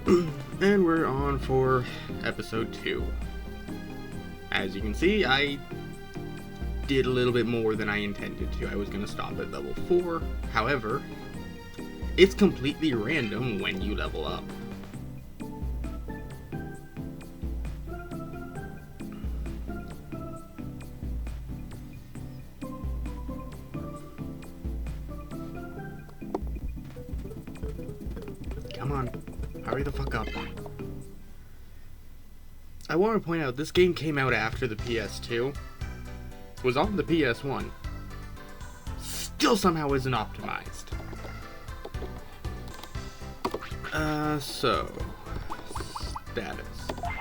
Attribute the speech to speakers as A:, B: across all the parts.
A: And we're on for episode 2. As you can see, I did a little bit more than I intended to. I was going to stop at level 4. However, it's completely random when you level up. Come on, hurry the fuck up. I want to point out, this game came out after the PS2. Was on the PS1. Still somehow isn't optimized. So, status.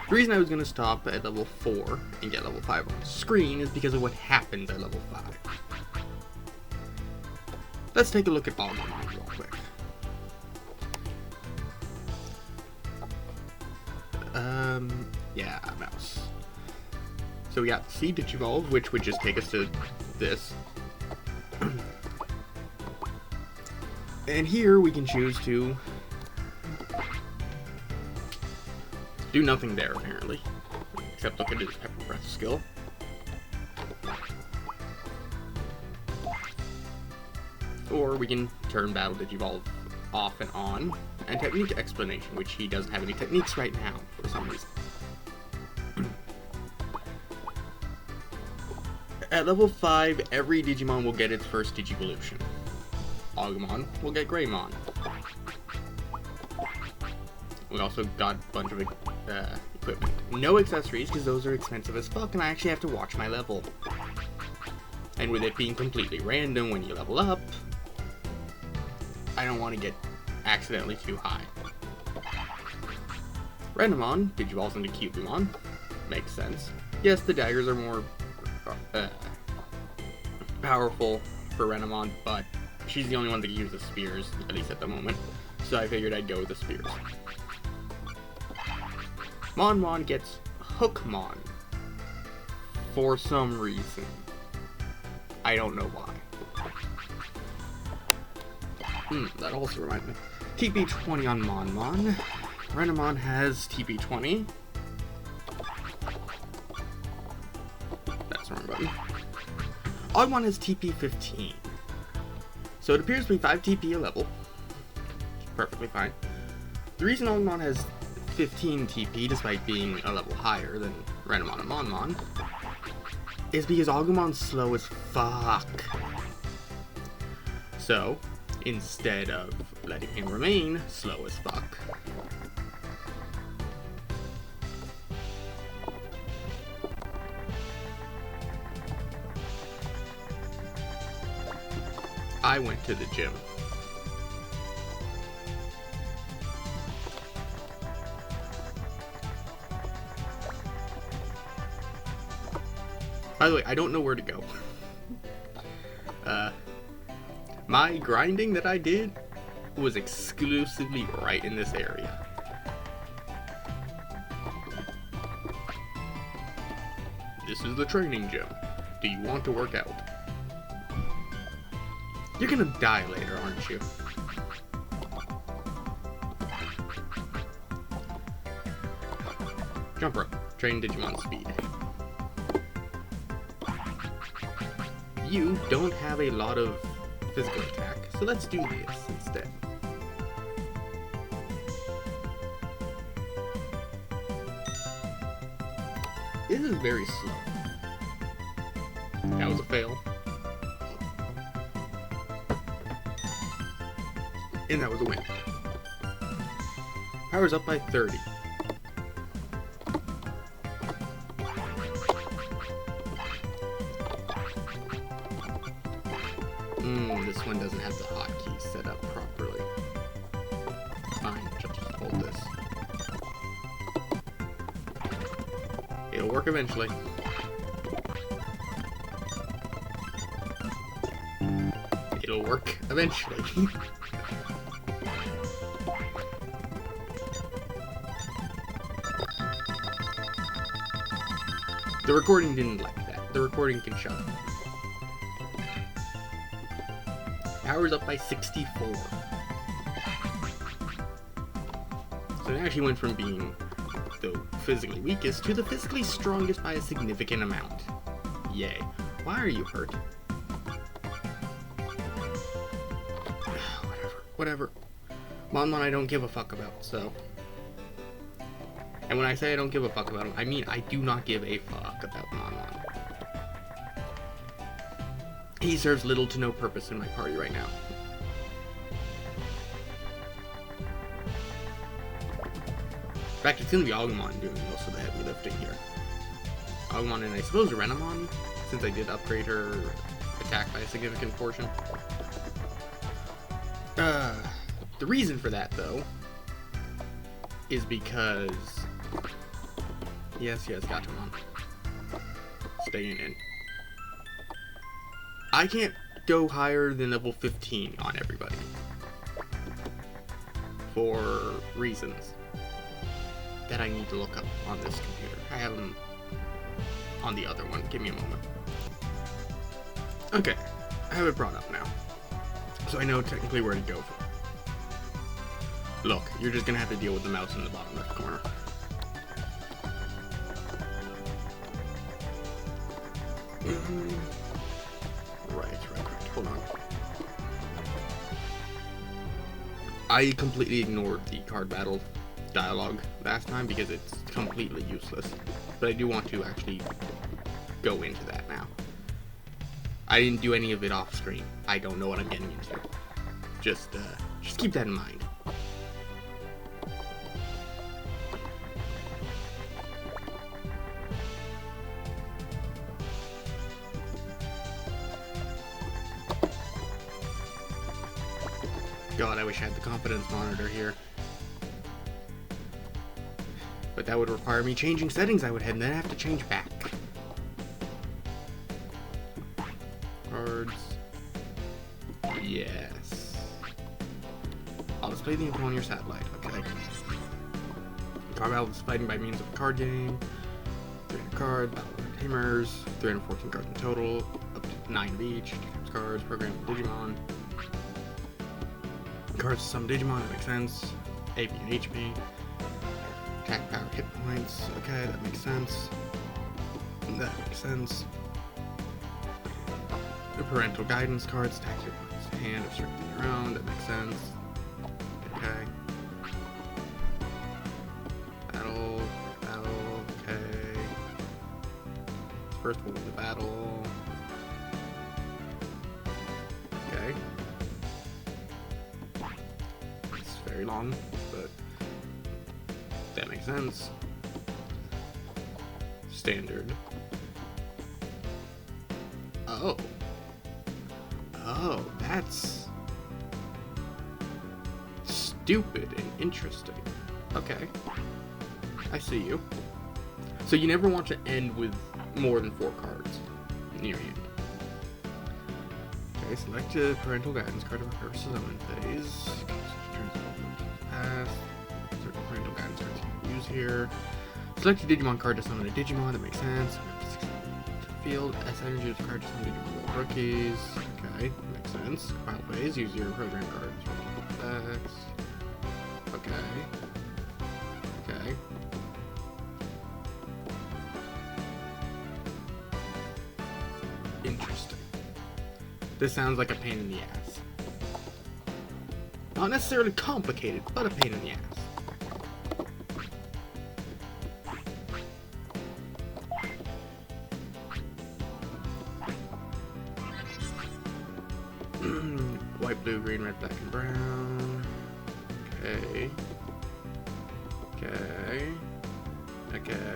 A: The reason I was going to stop at level 4 and get level 5 on the screen is because of what happens at level 5. Let's take a look at Digimon real quick. Yeah, mouse. So we got C Digivolve, which would just take us to this. And here we can choose to do nothing there, apparently. Except look at his Pepper Breath skill. Or we can turn Battle Digivolve off and on. And Technique Explanation, which he doesn't have any techniques right now, for some reason. At level 5, every Digimon will get its first Digivolution. Agumon will get Greymon. We also got a bunch of equipment. No accessories, because those are expensive as fuck, and I actually have to watch my level. And with it being completely random when you level up, I don't want to get accidentally too high. Renamon digivolves into Cubemon. Makes sense. Yes, the daggers are more powerful for Renamon, but she's the only one that can use the spears, at least at the moment. So I figured I'd go with the spears. Monmon gets Hookmon. For some reason. I don't know why. That also reminds me. TP20 on Monmon. Renamon has TP20. That's the wrong button. Agumon has TP15. So it appears to be 5 TP a level. Perfectly fine. The reason Agumon has 15 TP, despite being a level higher than Renamon and Monmon, is because Agumon's slow as fuck. So, instead of letting him remain slow as fuck, I went to the gym. By the way, I don't know where to go. My grinding that I did was exclusively right in this area. This is the training gym. Do you want to work out? You're gonna die later, aren't you? Jump rope. Train Digimon speed. You don't have a lot of physical attack, so let's do this instead. This is very slow. That was a fail. And that was a win. Power's up by 30. This one doesn't have the hotkey set up properly. Fine, just hold this. It'll work eventually. It'll work eventually. The recording didn't like that. The recording can shut up. Power's up by 64. So it actually went from being the physically weakest to the physically strongest by a significant amount. Yay. Why are you hurt? Whatever. Monmon I don't give a fuck about, so. And when I say I don't give a fuck about him, I mean I do not give a fuck about Monmon. He serves little to no purpose in my party right now. In fact, it's gonna be Agumon doing most of the heavy lifting here. Agumon and I suppose Renamon, since I did upgrade her attack by a significant portion. The reason for that, though, is because... Yes, Gatomon. Staying in. I can't go higher than level 15 on everybody. For reasons that I need to look up on this computer. I have them on the other one. Give me a moment. Okay, I have it brought up now. So I know technically where to go from. Look, you're just gonna have to deal with the mouse in the bottom left corner. Right. Hold on. I completely ignored the card battle dialogue last time because it's completely useless. But I do want to actually go into that now. I didn't do any of it off screen. I don't know what I'm getting into. Just keep that in mind. God, I wish I had the confidence monitor here. But that would require me changing settings I would then have to change back. Cards. Yes. I'll display the info on your satellite, okay. Card battle is fighting by means of a card game. 300 cards, battle of tamers, 314 cards in total, up to 9 of each. Cards, program Digimon. Cards to summon Digimon, that makes sense. AP and HP. Attack power, hit points. Okay, that makes sense. That makes sense. The parental guidance cards, attack your opponent's hand, obstructing your own. That makes sense. Okay. Battle. Okay. First one in the battle. Okay. It's very long, but that makes sense. Standard. Oh, that's stupid and interesting. Okay. I see you. So you never want to end with more than 4 cards in your hand. Okay, select a parental guidance card of a first summon phase. Pass. Certain parental guidance cards you can use here. Select a Digimon card to summon a Digimon, that makes sense. Field, S energy is card to summon Digimon rookies. Okay, makes sense. Compile phase, use your program cards. Effects. Okay. Interesting. This sounds like a pain in the ass. Not necessarily complicated, but a pain in the ass. White, blue, green, red, black, and brown. Okay.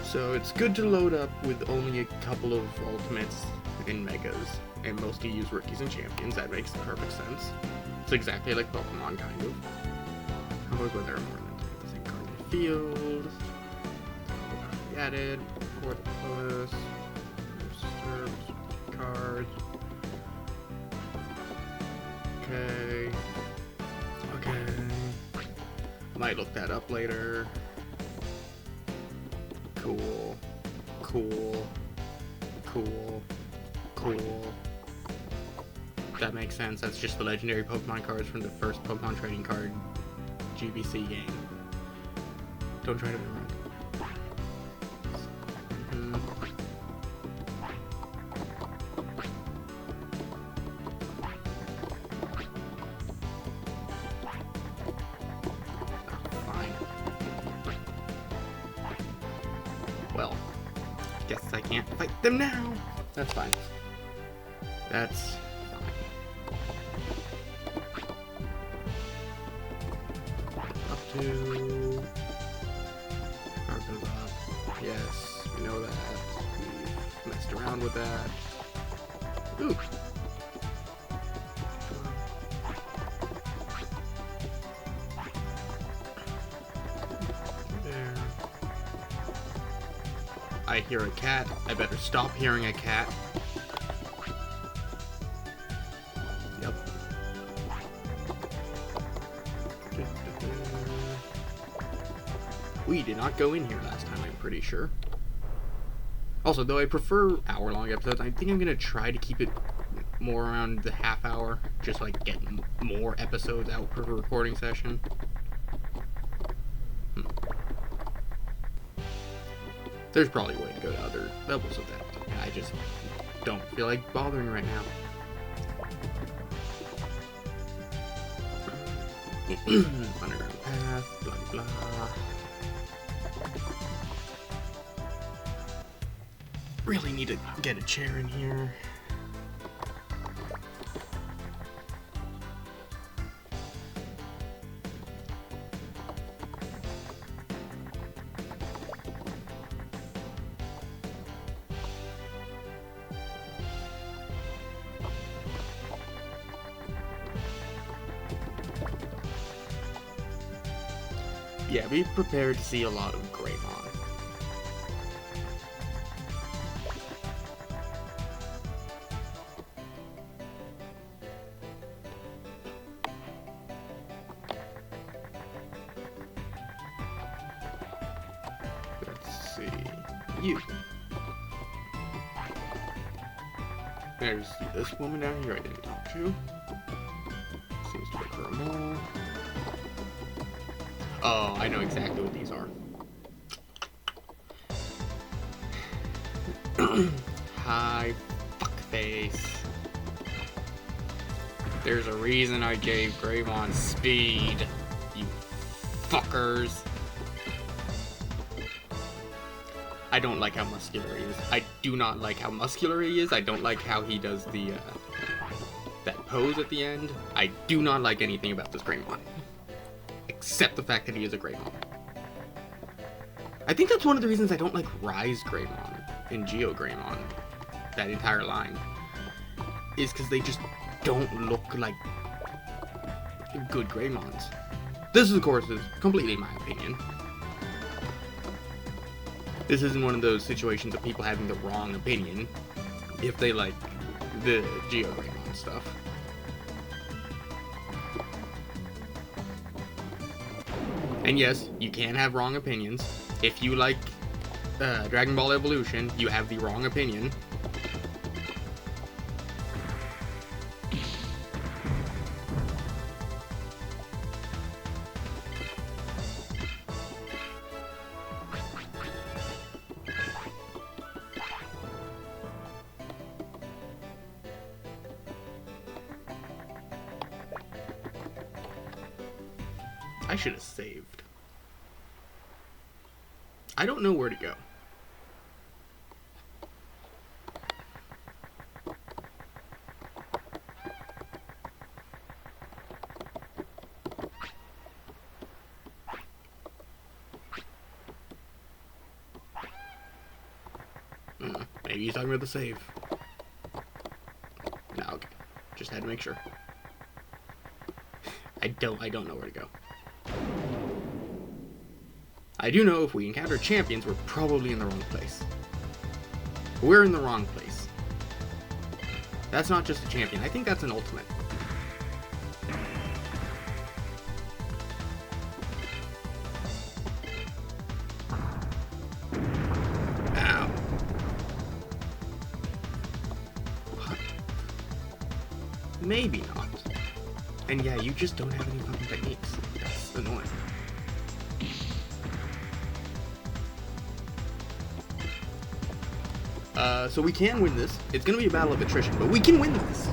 A: So it's good to load up with only a couple of ultimates and megas, and mostly use rookies and champions. That makes perfect sense. It's exactly like Pokemon, kind of. However, there are more than the same card in the field. Added for the plus cards. Okay. Might look that up later. Cool. that makes sense. That's just the legendary Pokemon cards from the first Pokemon trading card GBC game. Don't try to be wrong. Fine. Well, guess I can't fight them now. That's fine. That's up to Argonaut. Yes, we know that. We messed around with that. Ooh. There. I hear a cat. I better stop hearing a cat. Yep. We did not go in here last time, I'm pretty sure. Also, though I prefer hour-long episodes, I think I'm going to try to keep it more around the half hour, just like get more episodes out per recording session. There's probably a way to go to other levels of that. I just don't feel like bothering right now. Underground path, blah blah. Really need to get a chair in here. Yeah, be prepared to see a lot of Greymon. Let's see. You. There's this woman down here I didn't talk to. Seems to be for a mole. Oh, I know exactly what these are. Hi, fuckface. There's a reason I gave Greymon speed, you fuckers. I don't like how muscular he is. I do not like how muscular he is. I don't like how he does the, that pose at the end. I do not like anything about this Greymon. Except the fact that he is a Greymon. I think that's one of the reasons I don't like Rise Greymon and Geo Greymon. That entire line. Is because they just don't look like good Greymons. This, of course, is completely my opinion. This isn't one of those situations of people having the wrong opinion if they like the Geo Greymon stuff. And yes, you can have wrong opinions. If you like Dragon Ball Evolution, you have the wrong opinion. I should have saved. I don't know where to go. Maybe he's talking about the save. No, okay. Just had to make sure. I don't know where to go. I do know if we encounter champions, we're probably in the wrong place. We're in the wrong place. That's not just a champion. I think that's an ultimate. Ow. What? Maybe not. And yeah, you just don't have any fucking techniques. That's annoying. So we can win this. It's gonna be a battle of attrition, but we can win this.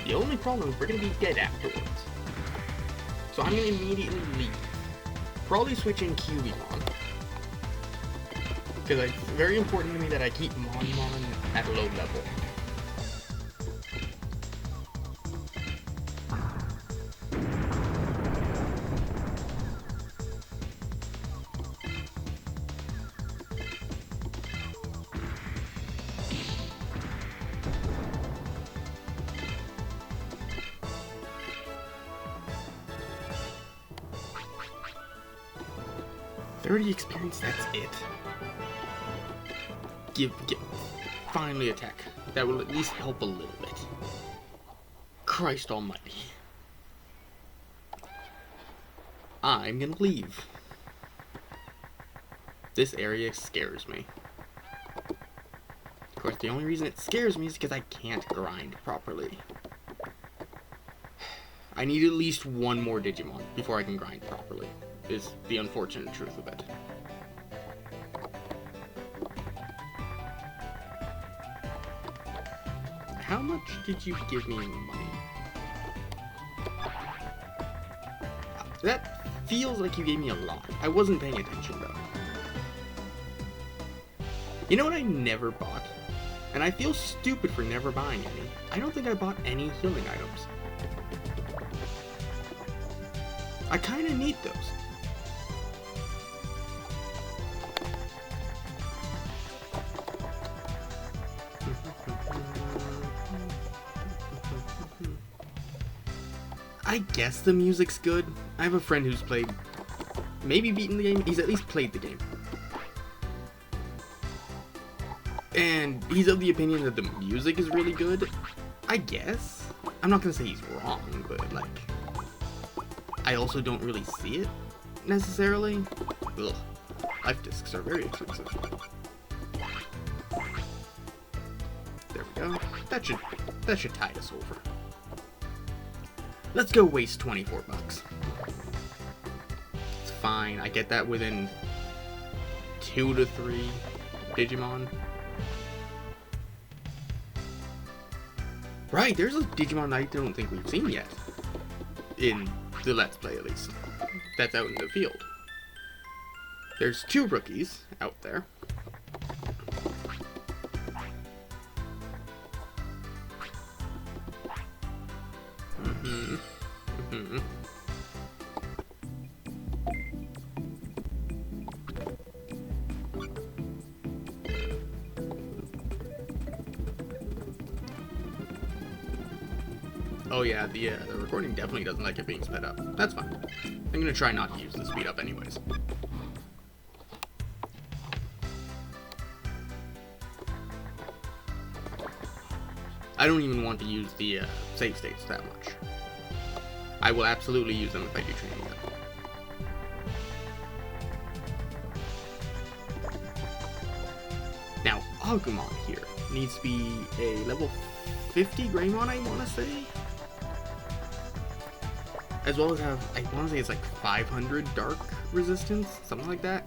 A: The only problem is we're gonna be dead afterwards. So I'm gonna immediately leave. Probably switch in Greymon. Because it's very important to me that I keep Mon at a low level. .30 experience, that's it. Give, finally attack. That will at least help a little bit. Christ almighty. I'm gonna leave. This area scares me. Of course, the only reason it scares me is because I can't grind properly. I need at least one more Digimon before I can grind properly, is the unfortunate truth of it. How much did you give me money? That feels like you gave me a lot. I wasn't paying attention though. You know what I never bought? And I feel stupid for never buying any. I don't think I bought any healing items. I kinda need those. I guess the music's good. I have a friend who's played, maybe beaten the game, he's at least played the game. And he's of the opinion that the music is really good. I guess. I'm not gonna say he's wrong, but like, I also don't really see it, necessarily. Ugh. Life discs are very expensive. There we go. That should tide us over. Let's go waste 24 bucks. It's fine. I get that within 2 to 3 Digimon. Right, there's a Digimon I don't think we've seen yet. In the Let's Play, at least. That's out in the field. There's 2 rookies out there. Oh yeah, the recording definitely doesn't like it being sped up. That's fine. I'm gonna try not to use the speed up anyways. I don't even want to use the save states that much. I will absolutely use them if I do training them. Now, Agumon here needs to be a level 50 Greymon, I want to say? As well as have, I want to say it's like 500 dark resistance, something like that.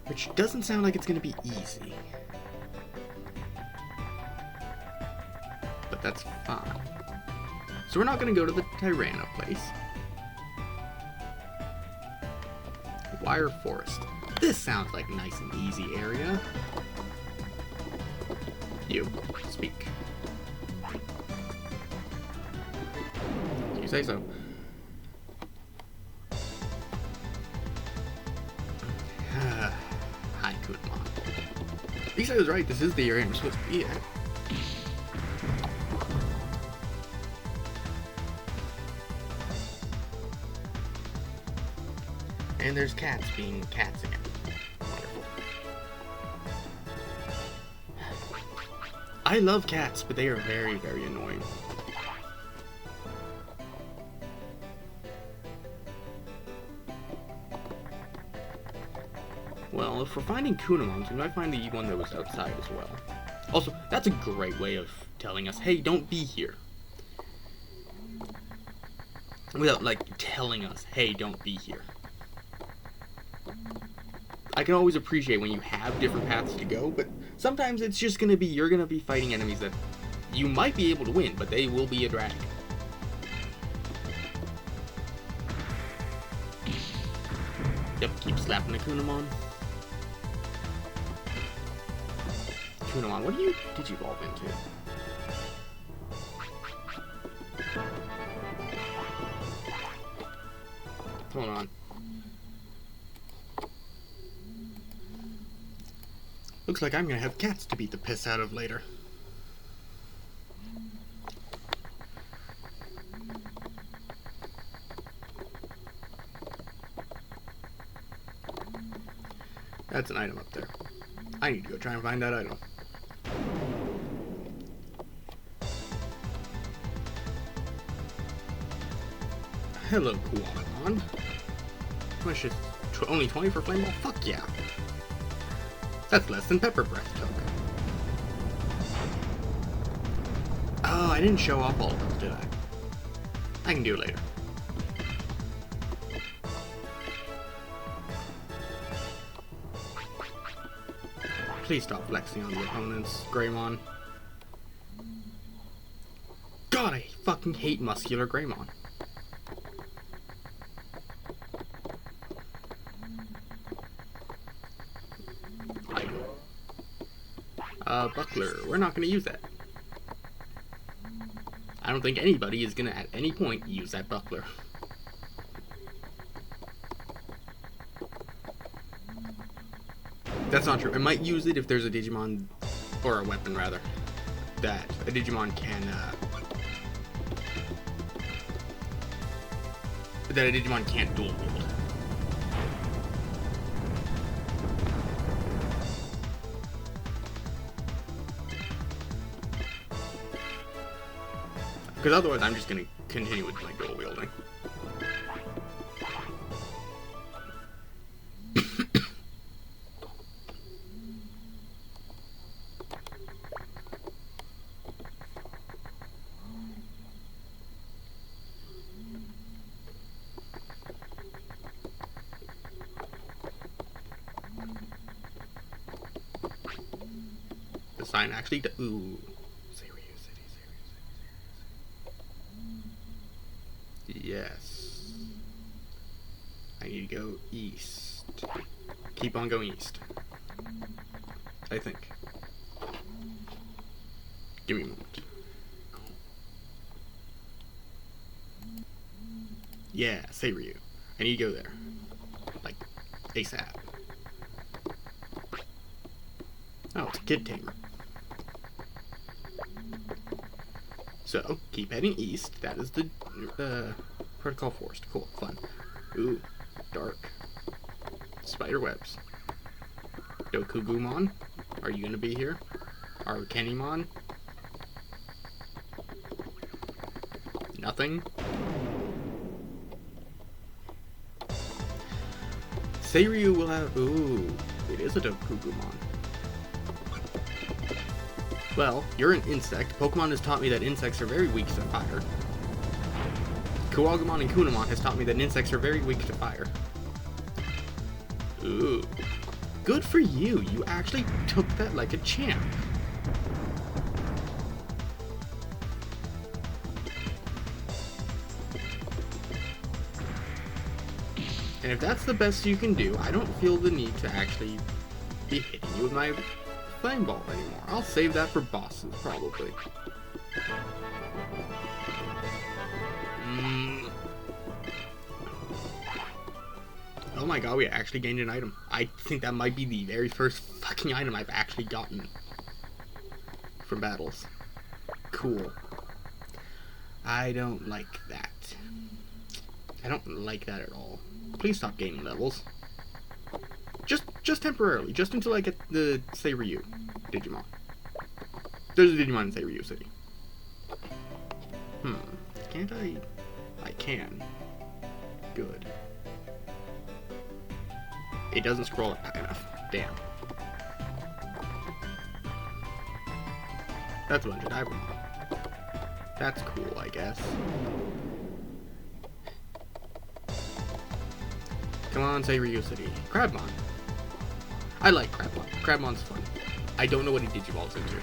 A: Which doesn't sound like it's going to be easy. But that's fine. So we're not going to go to the Tyranno place. Wire Forest. This sounds like a nice and easy area. You, speak. You say so. Hi, Kutamon. At least I was right, this is the area I'm supposed to be at. And there's cats being cats again. Wonderful. I love cats, but they are very, very annoying. Well, if we're finding Kunamons, we might find the one that was outside as well. Also, that's a great way of telling us, hey, don't be here. Without, like, telling us, hey, don't be here. I can always appreciate when you have different paths to go, but sometimes it's just gonna be, you're gonna be fighting enemies that you might be able to win, but they will be a drag. Yep, keep slapping the Kunamon. Kunamon, what do you Digivolve into? Hold on. Looks like I'm gonna have cats to beat the piss out of later. That's an item up there. I need to go try and find that item. Hello, Kuwagamon. What's just only 20 for Flame Ball? Fuck yeah. That's less than Pepper Breath took. Oh, I didn't show off all of those, did I? I can do it later. Please stop flexing on the opponents, Greymon. God, I fucking hate muscular Greymon. Buckler. We're not going to use that. I don't think anybody is going to, at any point, use that Buckler. That's not true. I might use it if there's a Digimon, or a weapon, rather, that a Digimon can, that a Digimon can't dual wield. Because otherwise I'm just going to continue with my dual wielding. The sign actually ooh. Yes. I need to go east. Keep on going east. I think. Give me a moment. Yeah, Seiryu. I need to go there. Like, ASAP. Oh, it's a kid tamer. So, keep heading east. That is the Protocol Forest. Cool, fun. Ooh, dark. Spider webs. Dokugumon, are you gonna be here? Arcanimon? Nothing? Seiryu will have... Ooh, it is a Dokugumon. Well, you're an insect. Pokemon has taught me that insects are very weak to fire. Kuwagamon and Kunamon has taught me that insects are very weak to fire. Ooh. Good for you. You actually took that like a champ. And if that's the best you can do, I don't feel the need to actually be hitting you with my Flame Ball anymore. I'll save that for bosses, probably. Oh my god, we actually gained an item. I think that might be the very first fucking item I've actually gotten from battles. Cool. I don't like that. I don't like that at all. Please stop gaining levels. Just temporarily. Just until I get the Seiryu Digimon. There's a Digimon in Seiryu City. Can't I? I can. Good. It doesn't scroll up high enough. Damn. That's a bunch of Digimon. That's cool, I guess. Come on, say Ryu City. Crabmon. I like Crabmon. Crabmon's fun. I don't know what he digivolves into.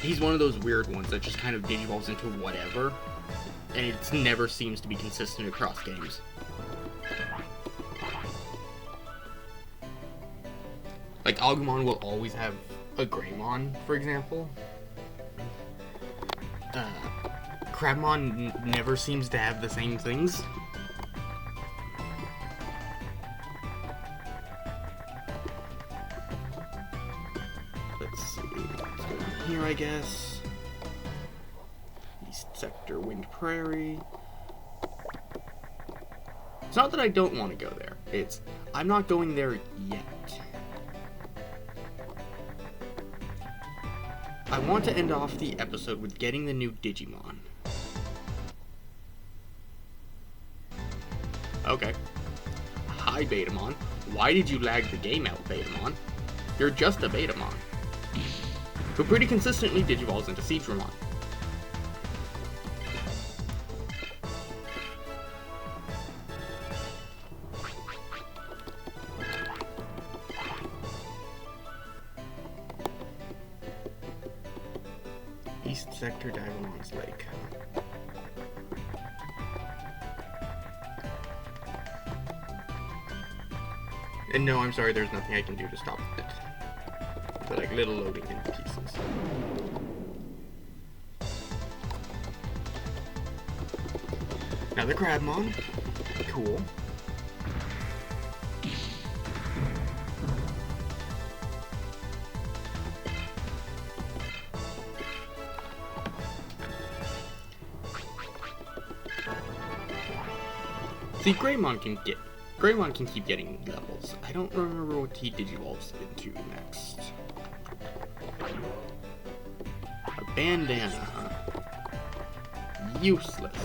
A: He's one of those weird ones that just kind of digivolves into whatever, and it never seems to be consistent across games. Like, Agumon will always have a Greymon, for example. Crabmon never seems to have the same things. Let's see. Let's go down here, I guess. East Sector, Wind Prairie. It's not that I don't want to go there. It's, I'm not going there yet. I want to end off the episode with getting the new Digimon. Okay. Hi, Betamon. Why did you lag the game out, Betamon? You're just a Betamon, who pretty consistently digivolves into Siegramon. East Sector, Digimon's Lake. And no, I'm sorry, there's nothing I can do to stop it. They're like little loading into pieces. Another Crabmon. Cool. See, Greymon can keep getting levels. I don't remember what he digivolves into next. A bandana, huh? Useless.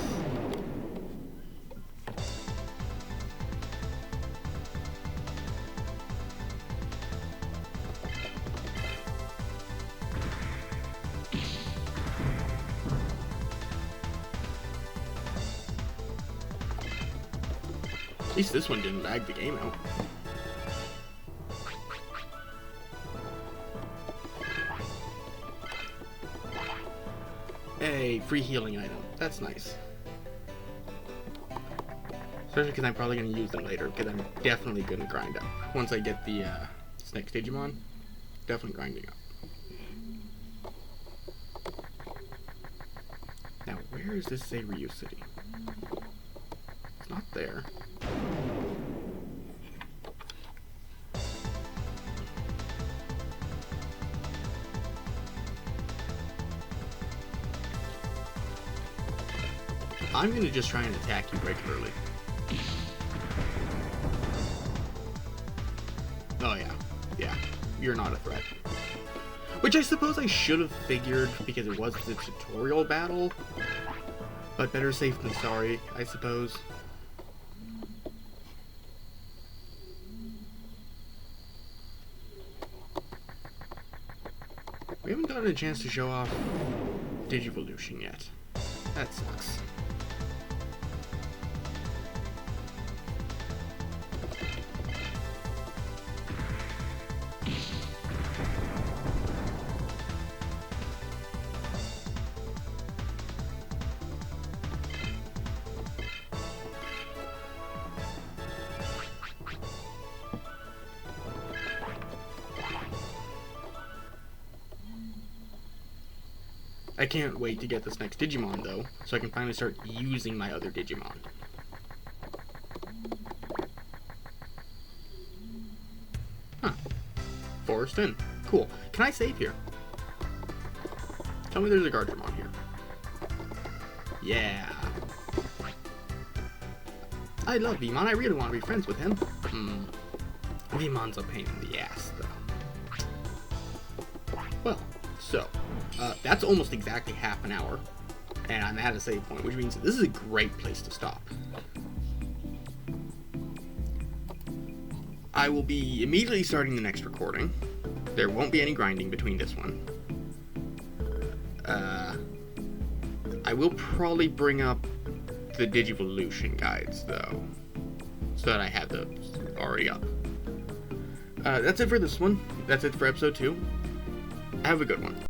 A: At least this one didn't lag the game out. Hey, free healing item. That's nice. Especially because I'm probably going to use them later, because I'm definitely going to grind up. Once I get the this next Digimon, definitely grinding up. Now, where is this Ryu City? It's not there. I'm going to just try and attack you regularly. Oh yeah. Yeah. You're not a threat. Which I suppose I should have figured because it was the tutorial battle. But better safe than sorry, I suppose. We haven't gotten a chance to show off Digivolution yet. That sucks. I can't wait to get this next Digimon, though, so I can finally start using my other Digimon. Huh. Forest Inn. Cool. Can I save here? Tell me there's a Guardiamon here. Yeah. I love Vemon. I really want to be friends with him. Vemon's a pain in the ass, though. Well, so, that's almost exactly half an hour, and I'm at a save point, which means this is a great place to stop. I will be immediately starting the next recording. There won't be any grinding between this one. I will probably bring up the Digivolution guides, though, so that I have those already up. That's it for this one. That's it for episode 2. Have a good one.